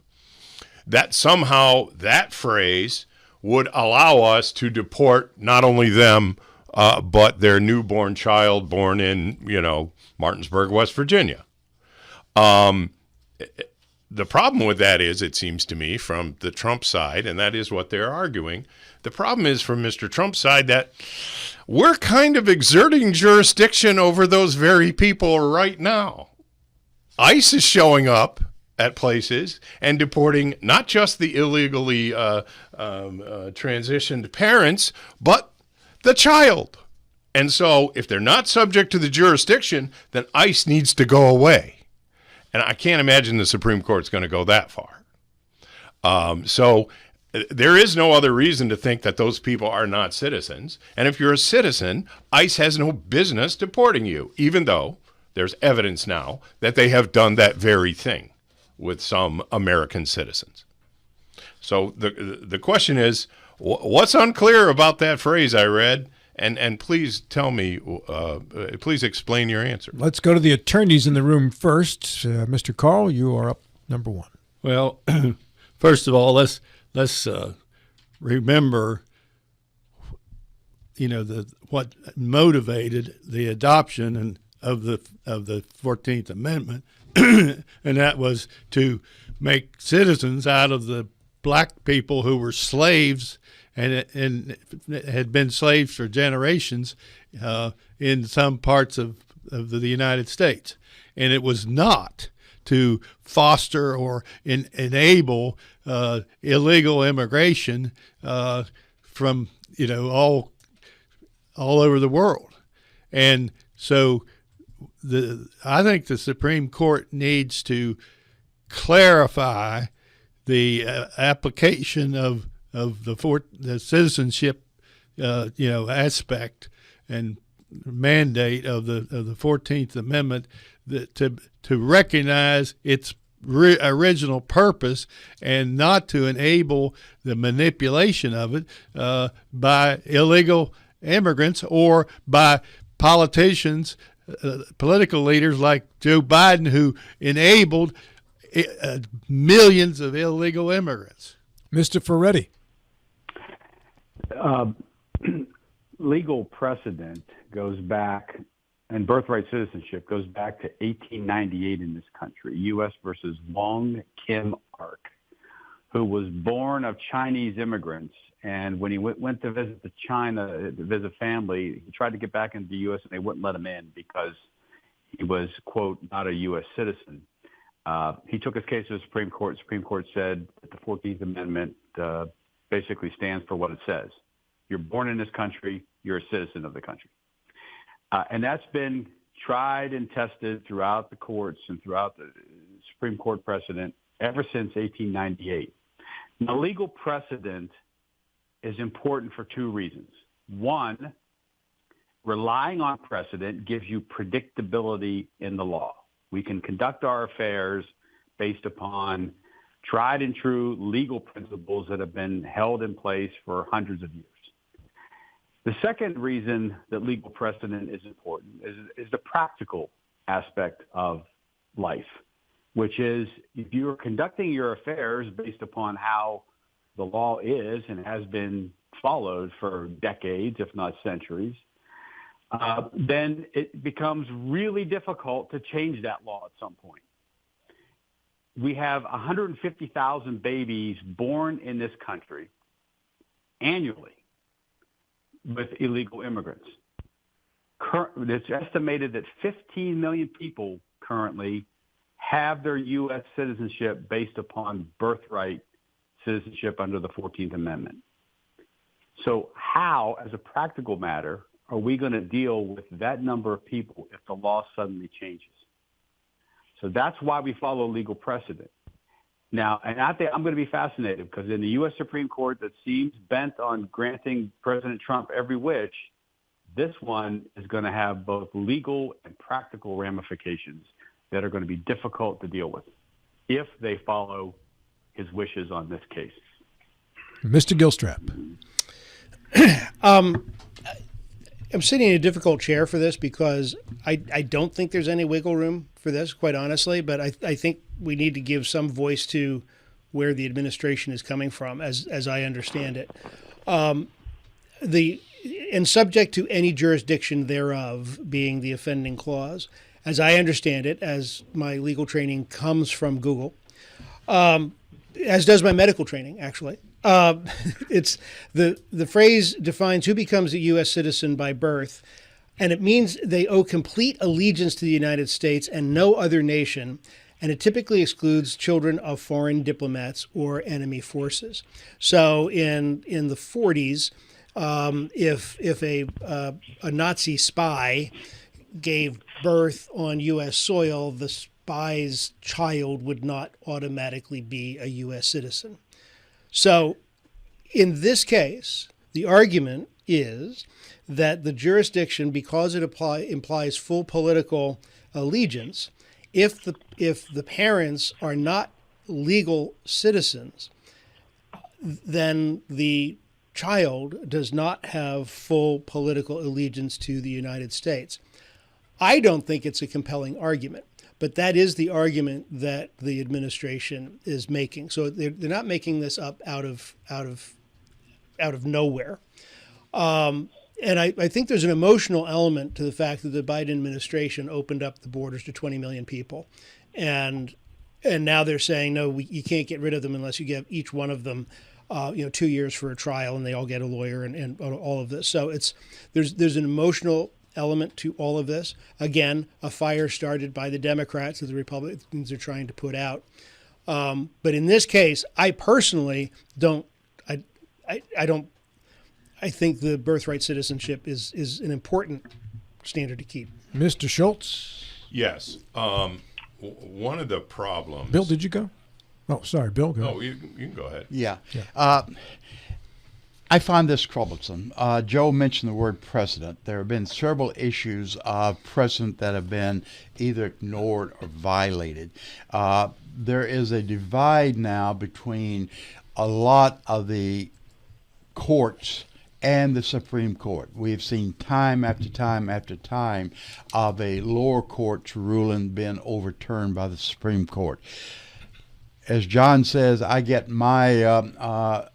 that somehow that phrase would allow us to deport not only them, but their newborn child born in, Martinsburg, West Virginia. The problem with that is, it seems to me, from the Trump side, and that is what they're arguing, the problem is from Mr. Trump's side that we're kind of exerting jurisdiction over those very people right now. ICE is showing up at places and deporting not just the illegally transitioned parents, but the child. And so if they're not subject to the jurisdiction, then ICE needs to go away. And I can't imagine the Supreme Court's going to go that far. So there is no other reason to think that those people are not citizens. And if you're a citizen, ICE has no business deporting you, even though there's evidence now that they have done that very thing with some American citizens. So the question is, what's unclear about that phrase I read? And please tell me, please explain your answer.
Let's go to the attorneys in the room first. Mr. Carl, you are up number 1.
Well, first of all, let's remember, what motivated the adoption of the 14th Amendment, and that was to make citizens out of the black people who were slaves and had been slaves for generations in some parts of the United States. And it was not to foster or enable illegal immigration from all over the world. And so I think the Supreme Court needs to clarify the application of the citizenship aspect and mandate of the 14th Amendment to recognize its original purpose and not to enable the manipulation of it by illegal immigrants or by politicians, political leaders like Joe Biden, who enabled millions of illegal immigrants.
Mr. Ferretti.
Legal precedent goes back, and birthright citizenship goes back to 1898 in this country, U.S. versus Wong Kim Ark, who was born of Chinese immigrants. And when he went to visit China, to visit family, he tried to get back into the U.S. and they wouldn't let him in because he was, quote, not a U.S. citizen. He took his case to the Supreme Court. Supreme Court said that the 14th Amendment basically stands for what it says. You're born in this country, you're a citizen of the country. And that's been tried and tested throughout the courts and throughout the Supreme Court precedent ever since 1898. Now, legal precedent is important for two reasons. One, relying on precedent gives you predictability in the law. We can conduct our affairs based upon tried and true legal principles that have been held in place for hundreds of years. The second reason that legal precedent is important is the practical aspect of life, which is if you're conducting your affairs based upon how the law is and has been followed for decades, if not centuries, then it becomes really difficult to change that law at some point. We have 150,000 babies born in this country annually with illegal immigrants. It's estimated that 15 million people currently have their U.S. citizenship based upon birthright citizenship under the 14th Amendment. So how, as a practical matter, are we going to deal with that number of people if the law suddenly changes? So that's why we follow legal precedent. Now, and I think I'm going to be fascinated because in the U.S. Supreme Court that seems bent on granting President Trump every wish, this one is going to have both legal and practical ramifications that are going to be difficult to deal with if they follow his wishes on this case.
Mr. Gilstrap.
I'm sitting in a difficult chair for this because I don't think there's any wiggle room for this, quite honestly, but I think we need to give some voice to where the administration is coming from, as I understand it. And subject to any jurisdiction thereof being the offending clause, as I understand it, as my legal training comes from Google, as does my medical training, actually. It's the phrase defines who becomes a U.S. citizen by birth, and it means they owe complete allegiance to the United States and no other nation, and it typically excludes children of foreign diplomats or enemy forces. So in the 40s, if a Nazi spy gave birth on U.S. soil, the spy's child would not automatically be a U.S. citizen. So in this case, the argument is that the jurisdiction, because it implies full political allegiance, if the parents are not legal citizens, then the child does not have full political allegiance to the United States. I don't think it's a compelling argument. But that is the argument that the administration is making. So they're not making this up out of nowhere. And I think there's an emotional element to the fact that the Biden administration opened up the borders to 20 million people, and now they're saying no, you can't get rid of them unless you give each one of them 2 years for a trial, and they all get a lawyer and all of this. So there's an emotional element to all of this. Again, a fire started by the Democrats that the Republicans are trying to put out. But in this case, I personally don't. I think the birthright citizenship is an important standard to keep.
Mr. Schultz.
Yes. One of the problems.
Bill, did you go? Oh, sorry, Bill. Go.
Oh, you can go ahead.
Yeah. I find this troublesome. Joe mentioned the word precedent. There have been several issues of precedent that have been either ignored or violated. There is a divide now between a lot of the courts and the Supreme Court. We've seen time after time after time of a lower court's ruling being overturned by the Supreme Court. As John says, I get my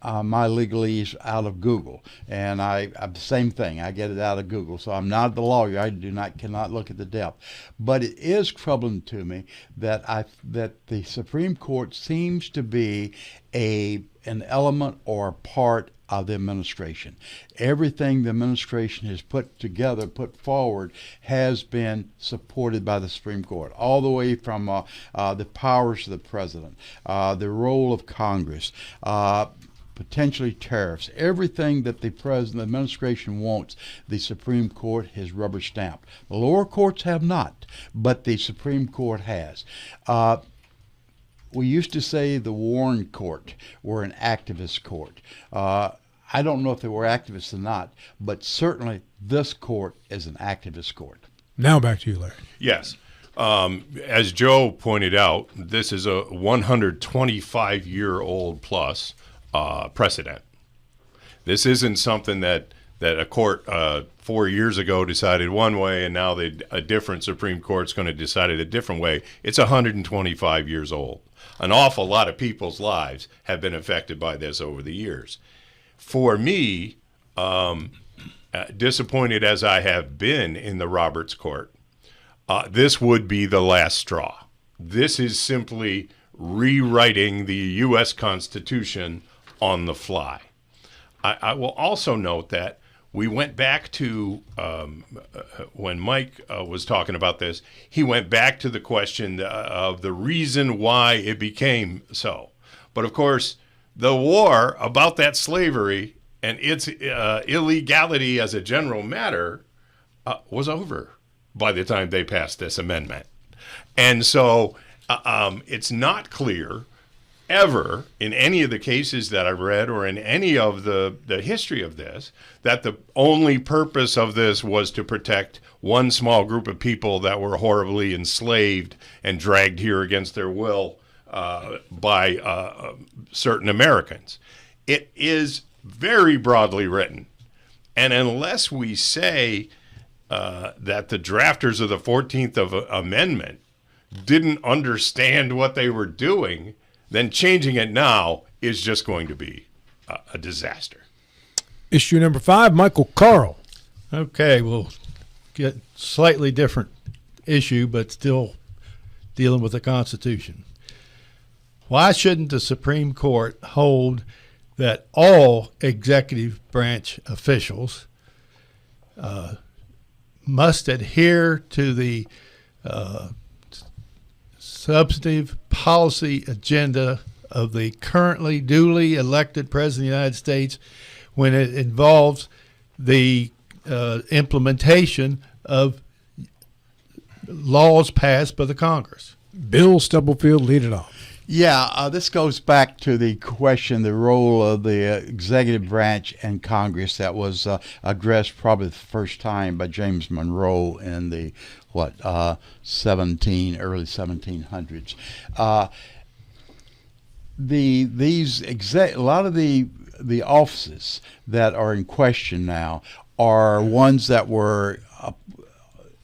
my legalese out of Google, and I'm the same thing. I get it out of Google, so I'm not the lawyer. I cannot look at the depth. But it is troubling to me that the Supreme Court seems to be an element or a part of the administration. Everything the administration has put together, put forward, has been supported by the Supreme Court, all the way from the powers of the president, the role of Congress, potentially tariffs. Everything that the president, the administration wants, the Supreme Court has rubber stamped. The lower courts have not, but the Supreme Court has. We used to say the Warren Court were an activist court. I don't know if they were activists or not, but certainly this court is an activist court.
Now back to you, Larry.
Yes. As Joe pointed out, this is a 125-year-old plus precedent. This isn't something that a court 4 years ago decided one way, and now a different Supreme Court's going to decide it a different way. It's 125 years old. An awful lot of people's lives have been affected by this over the years. For me, disappointed as I have been in the Roberts Court, this would be the last straw. This is simply rewriting the U.S. Constitution on the fly. I will also note that we went back to, when Mike was talking about this, he went back to the question of the reason why it became so. But of course, the war about that slavery and its illegality as a general matter was over by the time they passed this amendment. And so it's not clear ever in any of the cases that I've read or in any of the history of this that the only purpose of this was to protect one small group of people that were horribly enslaved and dragged here against their will by certain Americans. It is very broadly written. And unless we say that the drafters of the 14th Amendment didn't understand what they were doing, then changing it now is just going to be a disaster.
Issue number 5, Michael Carl.
Okay, we'll get slightly different issue, but still dealing with the Constitution. Why shouldn't the Supreme Court hold that all executive branch officials must adhere to the substantive policy agenda of the currently duly elected President of the United States when it involves the implementation of laws passed by the Congress?
Bill Stubblefield, lead it off.
Yeah, this goes back to the question, the role of the executive branch and Congress that was addressed probably the first time by James Monroe in the early 1700s. A lot of the offices that are in question now are ones that were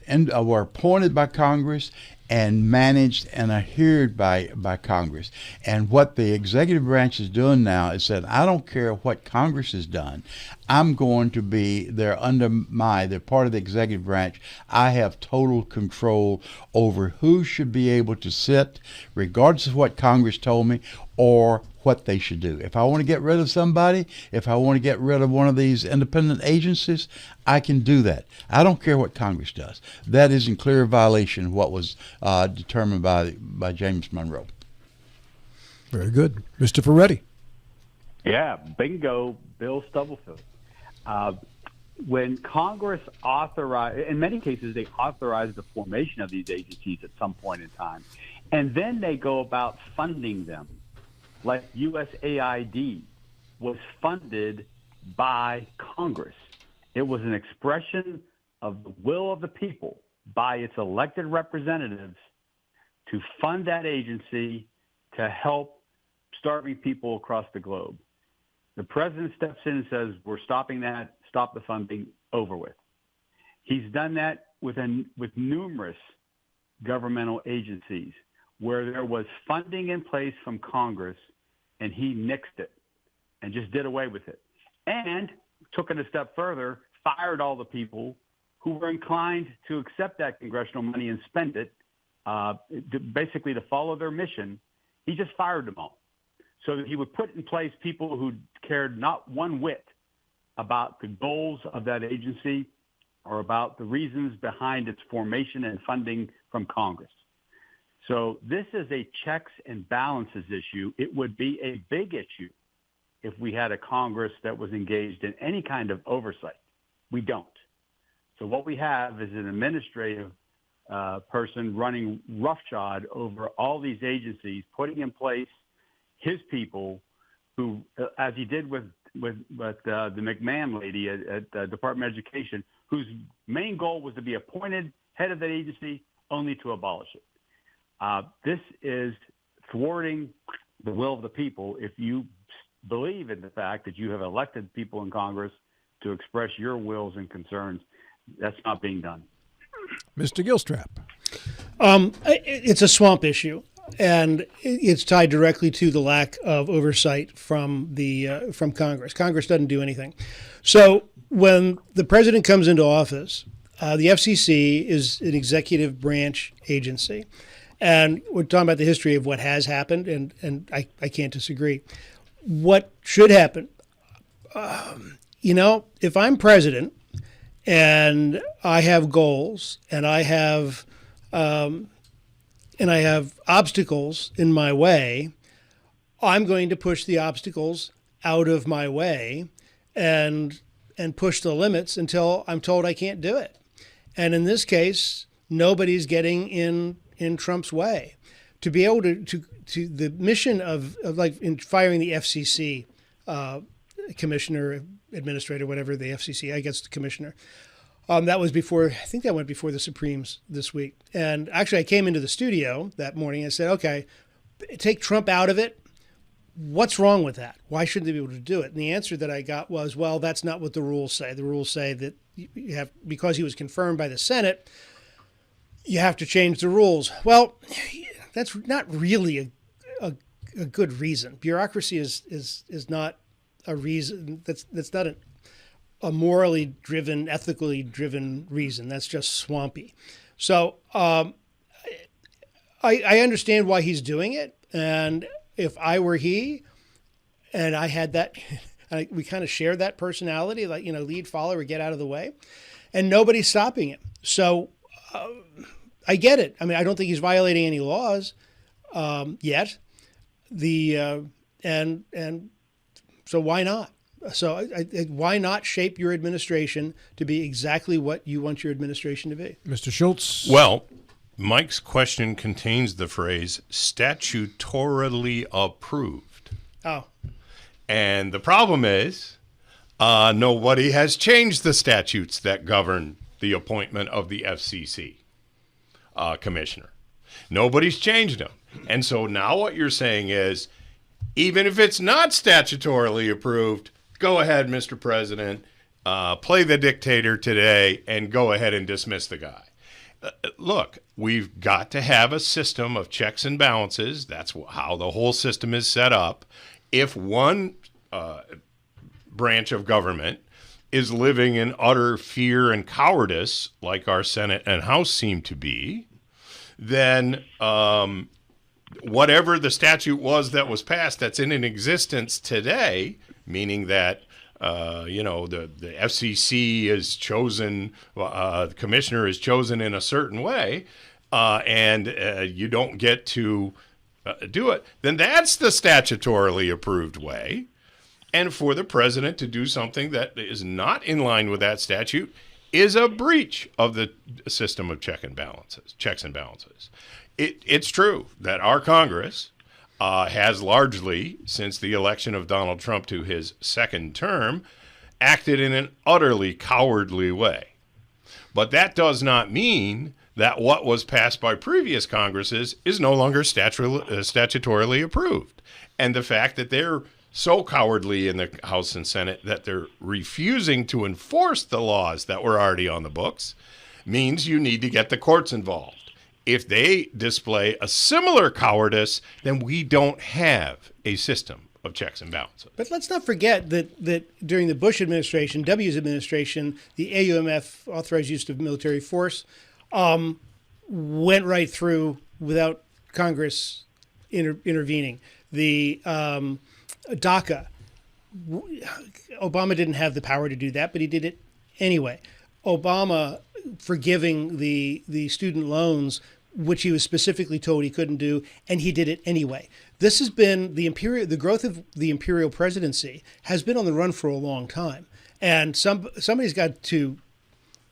appointed by Congress and managed and adhered by Congress. And what the executive branch is doing now is that I don't care what Congress has done. I'm going to be they're part of the executive branch. I have total control over who should be able to sit, regardless of what Congress told me, or what they should do. If I want to get rid of somebody, if I want to get rid of one of these independent agencies, I can do that. I don't care what Congress does. That is in clear violation of what was determined by James Monroe.
Very good. Mr. Ferretti.
Yeah, bingo, Bill Stubblefield. When Congress authorized, in many cases, they authorize the formation of these agencies at some point in time, and then they go about funding them. Like USAID was funded by Congress. It was an expression of the will of the people by its elected representatives to fund that agency to help starving people across the globe. The president steps in and says, we're stopping that, stop the funding, over with. He's done that with numerous governmental agencies where there was funding in place from Congress, and he nixed it and just did away with it. And took it a step further, fired all the people who were inclined to accept that congressional money and spend it, basically to follow their mission. He just fired them all so that he would put in place people who cared not one whit about the goals of that agency or about the reasons behind its formation and funding from Congress. So this is a checks and balances issue. It would be a big issue if we had a Congress that was engaged in any kind of oversight. We don't. So what we have is an administrative person running roughshod over all these agencies, putting in place his people who, as he did with the McMahon lady at the Department of Education, whose main goal was to be appointed head of that agency only to abolish it. This is thwarting the will of the people if you believe in the fact that you have elected people in Congress to express your wills and concerns. That's not being done.
Mr. Gilstrap.
It's a swamp issue, and it's tied directly to the lack of oversight from Congress. Congress doesn't do anything. So when the president comes into office, the FCC is an executive branch agency. And we're talking about the history of what has happened, and I can't disagree. What should happen? If I'm president and I have goals and I have obstacles in my way, I'm going to push the obstacles out of my way and push the limits until I'm told I can't do it. And in this case, nobody's getting in Trump's way. To be able to the mission of like in firing the FCC commissioner, administrator, whatever, the FCC, I guess the commissioner. That was before, I think that went before the Supremes this week. And actually I came into the studio that morning and said, okay, take Trump out of it. What's wrong with that? Why shouldn't they be able to do it? And the answer that I got was, well, that's not what the rules say. The rules say that you have, because he was confirmed by the Senate, you have to change the rules. Well, that's not really a good reason. Bureaucracy is not a reason. That's not a morally driven, ethically driven reason. That's just swampy. So I understand why he's doing it. And if I were he, and I had that, we kind of share that personality, like, lead, follower, get out of the way, and nobody's stopping him. So I get it. I mean, I don't think he's violating any laws yet. And so why not? So why not shape your administration to be exactly what you want your administration to be?
Mr. Schultz.
Well, Mike's question contains the phrase statutorily approved.
Oh.
And the problem is nobody has changed the statutes that govern the appointment of the FCC commissioner. Nobody's changed them. And so now what you're saying is, even if it's not statutorily approved, go ahead, Mr. President, play the dictator today and go ahead and dismiss the guy. Look, we've got to have a system of checks and balances. That's how the whole system is set up. If one branch of government is living in utter fear and cowardice, like our Senate and House seem to be, then whatever the statute was that was passed that's in existence today, meaning that the FCC is chosen, the commissioner is chosen in a certain way, and you don't get to do it, then that's the statutorily approved way. And for the president to do something that is not in line with that statute is a breach of the system of checks and balances. It's true that our Congress has largely, since the election of Donald Trump to his second term, acted in an utterly cowardly way. But that does not mean that what was passed by previous Congresses is no longer statutorily approved. And the fact that they're so cowardly in the House and Senate that they're refusing to enforce the laws that were already on the books means you need to get the courts involved. If they display a similar cowardice, then we don't have a system of checks and balances.
But let's not forget that during the Bush administration, W's administration, the AUMF, authorized use of military force, went right through without Congress intervening. The DACA Obama didn't have the power to do that, but he did it anyway. Obama forgiving the student loans, which he was specifically told he couldn't do, and he did it anyway. This has been the growth of the imperial presidency has been on the run for a long time, and somebody's got to.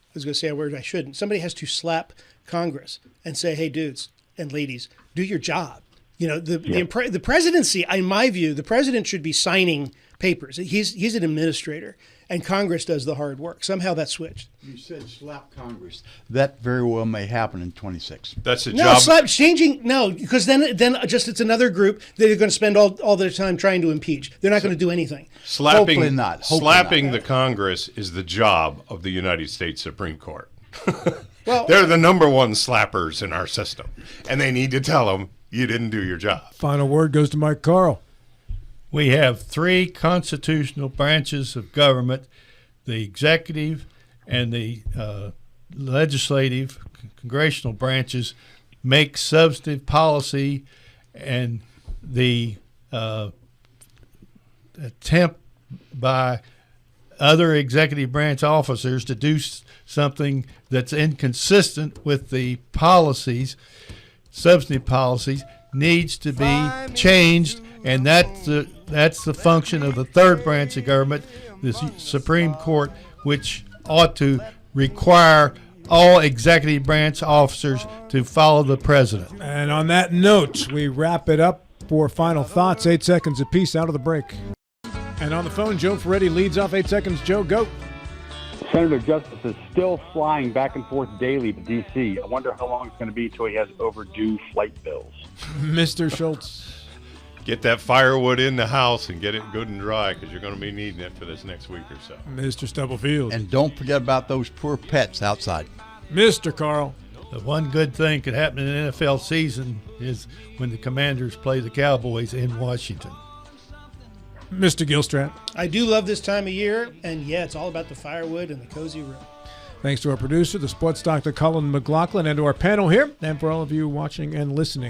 I was going to say a word I shouldn't. Somebody has to slap Congress and say, "Hey, dudes and ladies, do your job." You know, the presidency, in my view, the president should be signing papers. He's an administrator, and Congress does the hard work. Somehow that switched.
You said slap Congress. That very well may happen in 26.
That's a
No,
job.
because then just it's another group that are going to spend all their time trying to impeach. They're not going to do anything.
Hopefully not.
Slapping the Congress is the job of the United States Supreme Court.
Well,
They're the number one slappers in our system, and they need to tell them you didn't do your job.
Final word goes to Mike Carl.
We have three constitutional branches of government: the executive and the legislative, congressional branches make substantive policy, and the attempt by other executive branch officers to do something that's inconsistent with the policies, substantive policies, needs to be changed, and that's the function of the third branch of government, the Supreme Court, which ought to require all executive branch officers to follow the president.
And on that note, we wrap it up for final thoughts. 8 seconds apiece out of the break. And on the phone, Joe Ferretti leads off. 8 seconds. Joe, go.
Senator Justice is still flying back and forth daily to D.C. I wonder how long it's going to be until he has overdue flight bills.
Mr. Schultz.
Get that firewood in the house and get it good and dry, because you're going to be needing it for this next week or so.
Mr. Stubblefield.
And don't forget about those poor pets outside.
Mr. Carl.
The one good thing could happen in the NFL season is when the Commanders play the Cowboys in Washington.
Mr. Gilstrap.
I do love this time of year, and yeah, it's all about the firewood and the cozy room.
Thanks to our producer, the sports doctor Colin McLaughlin, and to our panel here, and for all of you watching and listening.